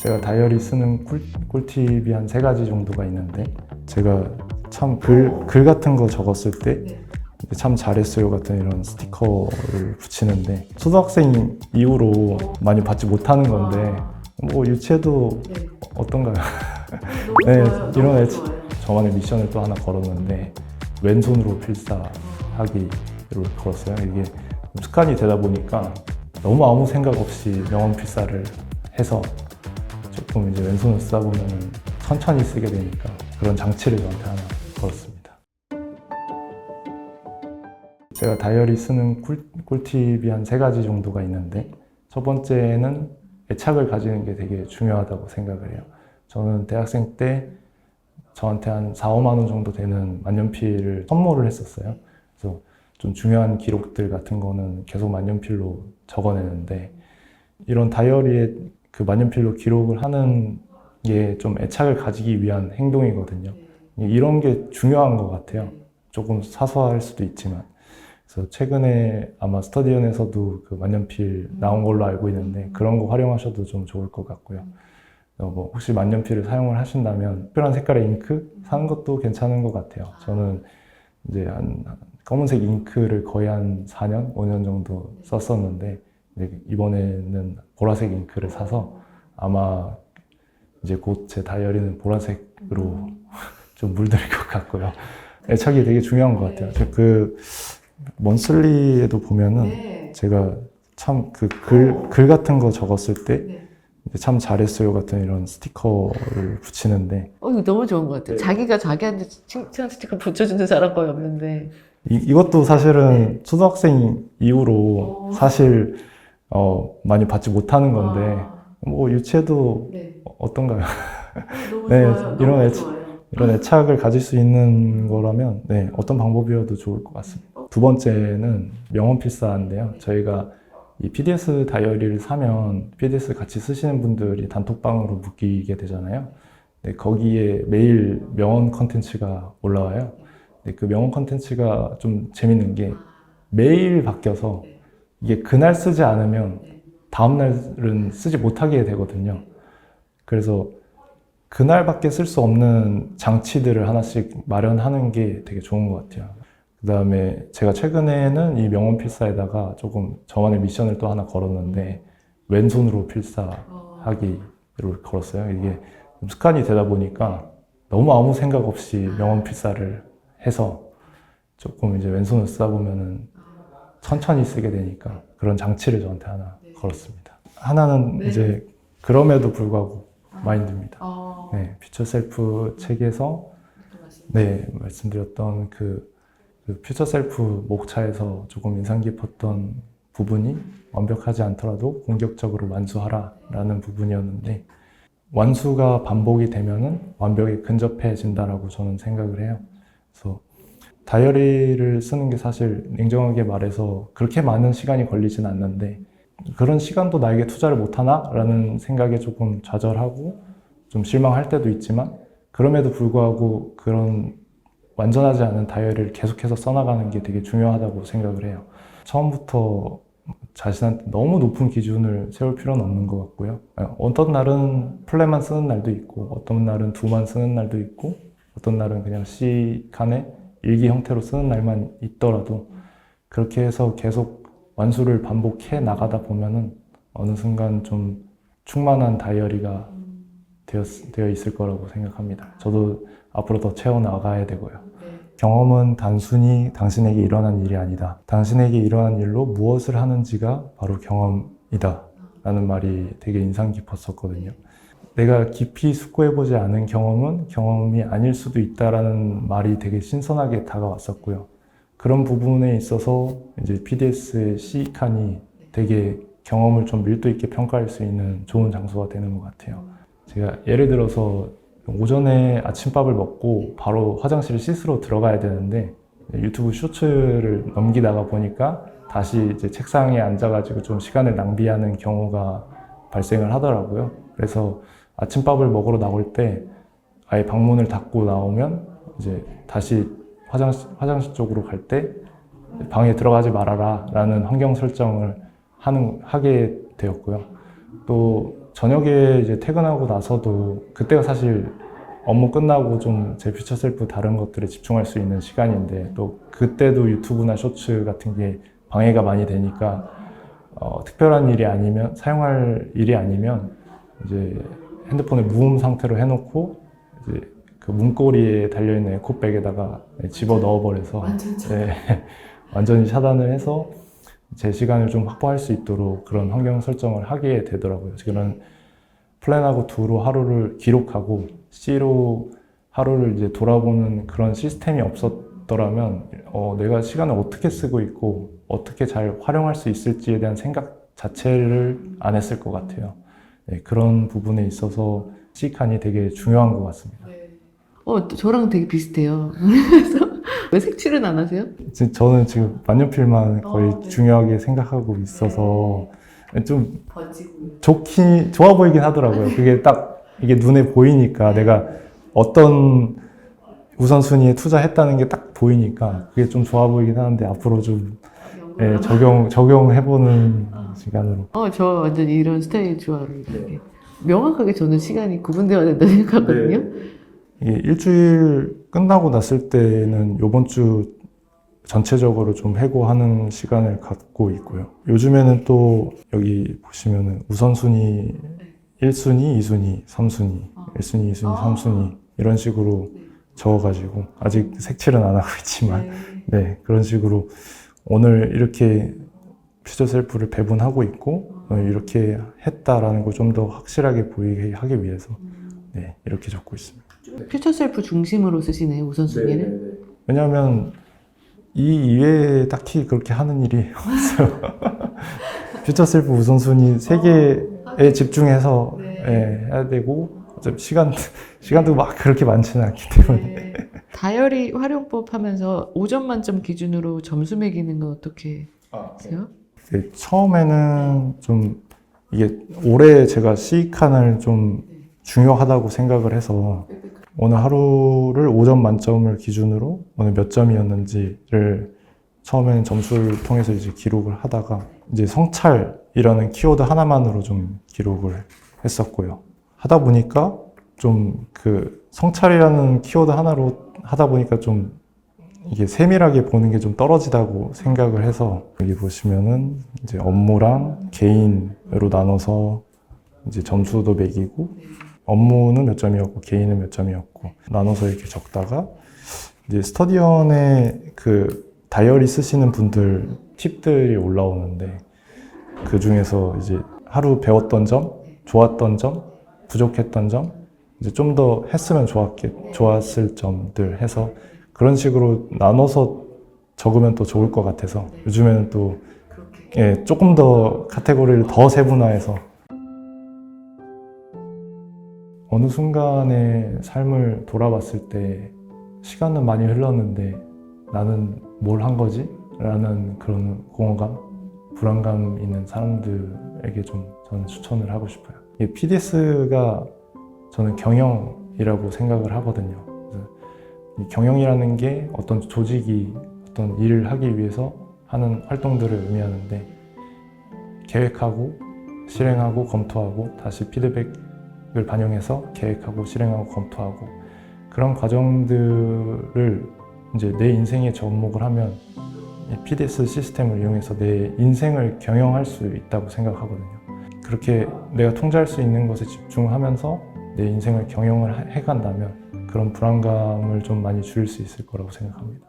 제가 다이어리 쓰는 꿀팁이 한 3가지 정도가 있는데, 제가 참 글 같은 거 적었을 때 참 잘했어요 같은 이런 스티커를 붙이는데, 초등학생 이후로 많이 받지 못하는 건데 뭐 유치해도 어떤가요? 네, 이런 저만의 미션을 또 하나 걸었는데, 왼손으로 필사하기를 걸었어요. 이게 습관이 되다 보니까 너무 아무 생각 없이 명언 필사를 해서 조금 이제 왼손을 쓰다 보면 천천히 쓰게 되니까 그런 장치를 저한테 하나 걸었습니다. 제가 다이어리 쓰는 꿀팁이 한 3가지 정도가 있는데, 첫 번째는 애착을 가지는 게 되게 중요하다고 생각을 해요. 저는 대학생 때 저한테 한 4, 5만 원 정도 되는 만년필을 선물을 했었어요. 그래서 좀 중요한 기록들 같은 거는 계속 만년필로 적어내는데, 이런 다이어리에 그 만년필로 기록을 하는 게 좀 애착을 가지기 위한 행동이거든요. 이런 게 중요한 것 같아요. 조금 사소할 수도 있지만. 그래서 최근에 아마 스터디언에서도 그 만년필 나온 걸로 알고 있는데, 그런 거 활용하셔도 좀 좋을 것 같고요. 뭐 혹시 만년필을 사용을 하신다면 특별한 색깔의 잉크 사는 것도 괜찮은 것 같아요. 저는 이제 한 검은색 잉크를 거의 한 4년, 5년 정도 썼었는데, 이번에는 보라색 잉크를 사서 아마 이제 곧 제 다이어리는 보라색으로 좀 물들 것 같고요. 애착이 되게 중요한 것 같아요. 그 먼슬리에도 보면은 제가 참 글 같은 거 적었을 때 참 잘했어요 같은 이런 스티커를 붙이는데, 이거 너무 좋은 것 같아요. 자기가 자기한테 칭찬 스티커 붙여주는 사람 거의 없는데. 이것도 사실은 초등학생 이후로 사실 많이 받지 못하는 건데, 뭐 유치해도 어떤가요? 네, 이런 애착을 가질 수 있는 거라면 어떤 방법이어도 좋을 것 같습니다. 두 번째는 명언 필사인데요. 저희가 이 PDS 다이어리를 사면 PDS 같이 쓰시는 분들이 단톡방으로 묶이게 되잖아요. 거기에 매일 명언 컨텐츠가 올라와요. 그 명언 컨텐츠가 좀 재밌는 게 매일 바뀌어서 이게 그날 쓰지 않으면 다음날은 쓰지 못하게 되거든요. 그래서 그날밖에 쓸 수 없는 장치들을 하나씩 마련하는 게 되게 좋은 것 같아요. 그 다음에 제가 최근에는 이 명언 필사에다가 조금 저만의 미션을 또 하나 걸었는데, 왼손으로 필사하기를 걸었어요. 이게 습관이 되다 보니까 너무 아무 생각 없이 명언 필사를 해서 조금 이제 왼손을 쓰다 보면은 천천히 쓰게 되니까 그런 장치를 저한테 하나 걸었습니다. 하나는 이제 그럼에도 불구하고 마인드입니다. 네, 퓨처 셀프 책에서 말씀드렸던 그 퓨처 셀프 목차에서 조금 인상 깊었던 부분이, 완벽하지 않더라도 공격적으로 완수하라 라는 부분이었는데, 완수가 반복이 되면은 완벽에 근접해진다라고 저는 생각을 해요. 그래서 다이어리를 쓰는 게 사실 냉정하게 말해서 그렇게 많은 시간이 걸리진 않는데, 그런 시간도 나에게 투자를 못하나? 라는 생각에 조금 좌절하고 좀 실망할 때도 있지만, 그럼에도 불구하고 그런 완전하지 않은 다이어리를 계속해서 써나가는 게 되게 중요하다고 생각을 해요. 처음부터 자신한테 너무 높은 기준을 세울 필요는 없는 것 같고요. 어떤 날은 플랫만 쓰는 날도 있고, 어떤 날은 2만 쓰는 날도 있고, 어떤 날은 그냥 C칸에 일기 형태로 쓰는 날만 있더라도, 그렇게 해서 계속 완수를 반복해 나가다 보면은 어느 순간 좀 충만한 다이어리가 되어 있을 거라고 생각합니다. 저도 앞으로 더 채워나가야 되고요. 경험은 단순히 당신에게 일어난 일이 아니다. 당신에게 일어난 일로 무엇을 하는지가 바로 경험이다. 라는 말이 되게 인상 깊었었거든요. 내가 깊이 숙고해보지 않은 경험은 경험이 아닐 수도 있다라는 말이 되게 신선하게 다가왔었고요. 그런 부분에 있어서 이제 PDS의 C칸이 되게 경험을 좀 밀도 있게 평가할 수 있는 좋은 장소가 되는 것 같아요. 제가 예를 들어서 오전에 아침밥을 먹고 바로 화장실을 씻으러 들어가야 되는데, 유튜브 쇼츠를 넘기다가 보니까 다시 이제 책상에 앉아가지고 좀 시간을 낭비하는 경우가 발생을 하더라고요. 그래서 아침밥을 먹으러 나올 때 아예 방문을 닫고 나오면 이제 다시 화장실 쪽으로 갈 때 방에 들어가지 말아라 라는 환경 설정을 하게 되었고요. 또 저녁에 이제 퇴근하고 나서도 그때가 사실 업무 끝나고 좀 제 퓨처 셀프 다른 것들에 집중할 수 있는 시간인데 또 그때도 유튜브나 쇼츠 같은 게 방해가 많이 되니까 특별한 일이 아니면 사용할 일이 아니면 이제 핸드폰을 무음 상태로 해놓고 이제 그 문고리에 달려있는 에코백에다가 집어 넣어버려서 완전히 차단을 해서 제 시간을 좀 확보할 수 있도록 그런 환경 설정을 하게 되더라고요. 그런 플랜하고 2로 하루를 기록하고 C로 하루를 이제 돌아보는 그런 시스템이 없었더라면 내가 시간을 어떻게 쓰고 있고 어떻게 잘 활용할 수 있을지에 대한 생각 자체를 안 했을 것 같아요. 네, 그런 부분에 있어서 C칸이 되게 중요한 것 같습니다. 저랑 되게 비슷해요. 그래서 왜 색칠은 안 하세요? 저는 지금 만년필만 거의 네. 중요하게 생각하고 있어서 좀 번지고. 좋아 보이긴 하더라고요. 그게 딱 이게 눈에 보이니까 내가 어떤 우선순위에 투자했다는 게 딱 보이니까 그게 좀 좋아 보이긴 하는데 앞으로 좀 적용해보는 시간으로. 저 완전 이런 스타일 좋아해요. 되게. 명확하게 저는 시간이 구분되어야 된다 생각하거든요. 이게 일주일 끝나고 났을 때는 요번 주 전체적으로 좀 해고하는 시간을 갖고 있고요. 요즘에는 또 여기 보시면은 우선순위 1순위, 2순위, 3순위, 1순위, 2순위, 3순위 이런 식으로 적어가지고 아직 색칠은 안 하고 있지만 네, 그런 식으로 오늘 이렇게 퓨처 셀프를 배분하고 있고 오늘 이렇게 했다라는 걸 좀 더 확실하게 보이게 하기 위해서 네, 이렇게 적고 있습니다. 퓨처 셀프 중심으로 쓰시네요, 우선순위를. 왜냐하면 이 이외에 딱히 그렇게 하는 일이 없어요. 퓨처 셀프 우선순위 3개에 집중해서 해야 되고 어차피 시간도 막 그렇게 많지는 않기 때문에 다이어리 활용법 하면서 5점 만점 기준으로 점수 매기는 건 어떻게 하세요? 처음에는 좀 이게 올해 제가 C칸을 좀 중요하다고 생각을 해서 오늘 하루를 5점 만점을 기준으로 오늘 몇 점이었는지를 처음에는 점수를 통해서 이제 기록을 하다가 이제 성찰이라는 키워드 하나만으로 좀 기록을 했었고요. 하다 보니까 좀 그 성찰이라는 키워드 하나로 하다 보니까 좀 이게 세밀하게 보는 게 좀 떨어지다고 생각을 해서 여기 보시면은 이제 업무랑 개인으로 나눠서 이제 점수도 매기고 업무는 몇 점이었고 개인은 몇 점이었고 나눠서 이렇게 적다가 이제 스터디언에 그 다이어리 쓰시는 분들 팁들이 올라오는데 그 중에서 이제 하루 배웠던 점, 좋았던 점, 부족했던 점, 이제 좀 더 했으면 좋았을 점들 해서 그런 식으로 나눠서 적으면 또 좋을 것 같아서 요즘에는 또 조금 더 카테고리를 더 세분화해서 어느 순간에 삶을 돌아봤을 때 시간은 많이 흘렀는데 나는 뭘 한 거지? 라는 그런 공허감, 불안감 있는 사람들에게 좀 저는 추천을 하고 싶어요. PDS가 저는 경영이라고 생각을 하거든요. 이 경영이라는 게 어떤 조직이 어떤 일을 하기 위해서 하는 활동들을 의미하는데 계획하고 실행하고 검토하고 다시 피드백을 반영해서 계획하고 실행하고 검토하고 그런 과정들을 이제 내 인생에 접목을 하면 이 PDS 시스템을 이용해서 내 인생을 경영할 수 있다고 생각하거든요. 그렇게 내가 통제할 수 있는 것에 집중하면서 내 인생을 경영을 해간다면 그런 불안감을 좀 많이 줄일 수 있을 거라고 생각합니다.